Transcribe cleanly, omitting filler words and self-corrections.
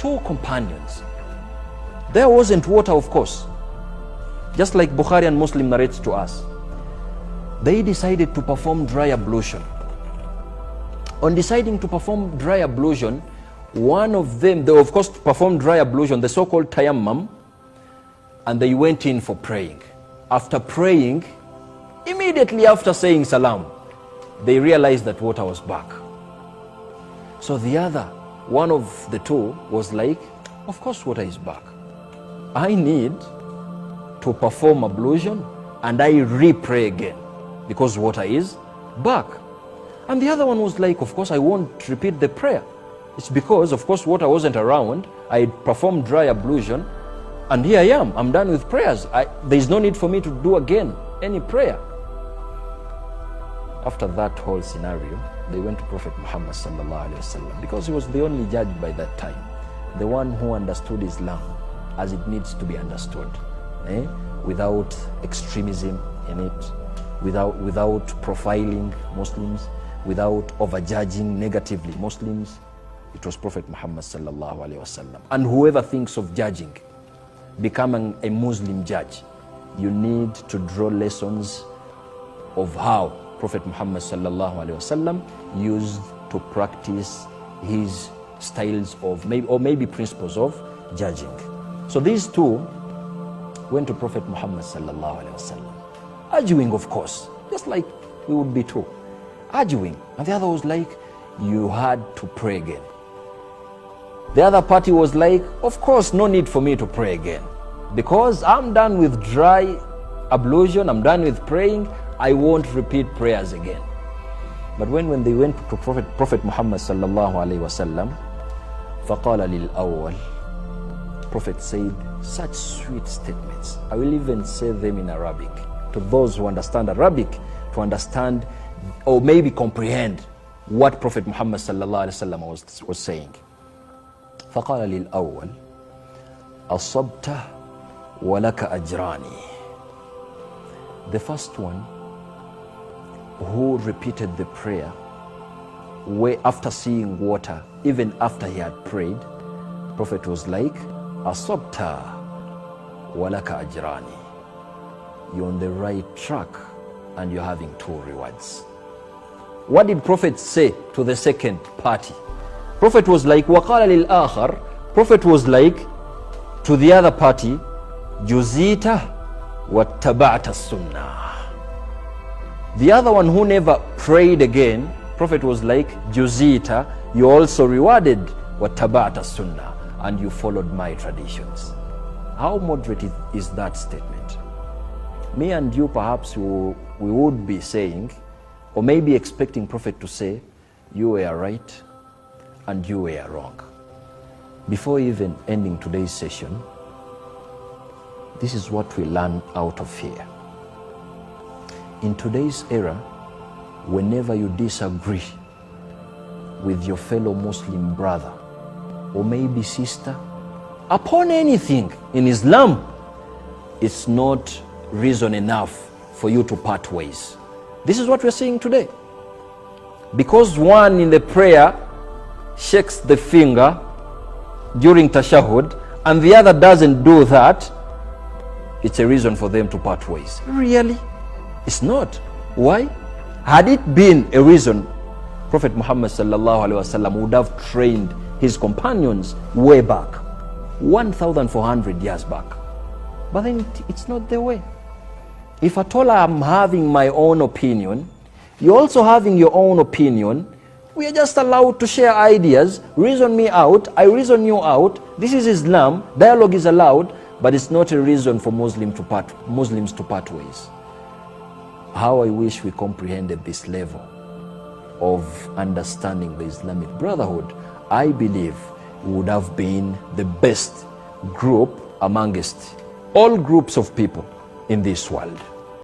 two companions. There wasn't water, of course. Just like Bukhari and Muslim narrates to us. They decided to perform dry ablution. On deciding to perform dry ablution, one of them, they of course performed dry ablution, the so-called tayammum, and they went in for praying. After praying, immediately after saying salam, they realized that water was back. So the other, one of the two, was like, of course water is back. I need to perform ablution and I re-pray again because water is back. And the other one was like, of course I won't repeat the prayer. It's because, of course, water wasn't around. I performed dry ablution and here I am. I'm done with prayers. There's no need for me to do again any prayer. After that whole scenario, they went to Prophet Muhammad sallallahu alaihi wasallam because he was the only judge by that time, the one who understood Islam as it needs to be understood, without extremism in it, without profiling Muslims, without overjudging negatively Muslims. It was Prophet Muhammad sallallahu alaihi wasallam. And whoever thinks of judging, becoming a Muslim judge, you need to draw lessons of how Prophet Muhammad sallallahu alaihi wasallam used to practice his styles of maybe principles of judging. So these two went to Prophet Muhammad sallallahu alaihi wasallam, arguing, of course, just like we would be too, arguing. And the other was like, you had to pray again. The other party was like, of course, no need for me to pray again because I'm done with dry ablution, I'm done with praying, I won't repeat prayers again. But when they went to Prophet Muhammad sallallahu alaihi wasallam, فَقَالَ لِلْأَوَّلِ, Prophet said such sweet statements. I will even say them in Arabic to those who understand Arabic, to understand or maybe comprehend what Prophet Muhammad sallallahu alaihi wasallam was saying. فَقَالَ لِلْأَوَّلِ أَصَبْتَ وَلَكَ أَجْرَانِ. The first one, who repeated the prayer where after seeing water, even after he had prayed, Prophet was like, Asabta walaka ajrani. You're on the right track and you're having two rewards. What did Prophet say to the second party? Prophet was like, waqala lil akhar. Prophet was like to the other party, juzita wattaba'ta sunnah. The other one who never prayed again, Prophet was like, juzita, you also rewarded wattaba'ta sunnah, and you followed my traditions. How moderate is that statement? Me and you perhaps we would be saying, or maybe expecting Prophet to say, you were right and you were wrong. Before even ending today's session, this is what we learn out of here. In today's era, whenever you disagree with your fellow Muslim brother or maybe sister upon anything in Islam, it's not reason enough for you to part ways. This is what we're seeing today. Because one in the prayer shakes the finger during tashahud and the other doesn't do that, it's a reason for them to part ways. Really? It's not. Why? Had it been a reason, Prophet Muhammad sallallahu alaihi wasallam would have trained his companions way back, 1,400 years back. But then it's not the way. If at all I'm having my own opinion, you're also having your own opinion, we are just allowed to share ideas, reason me out, I reason you out. This is Islam, dialogue is allowed, but it's not a reason for Muslims to part ways. How I wish we comprehended this level of understanding the Islamic Brotherhood. I believe we would have been the best group amongst all groups of people in this world.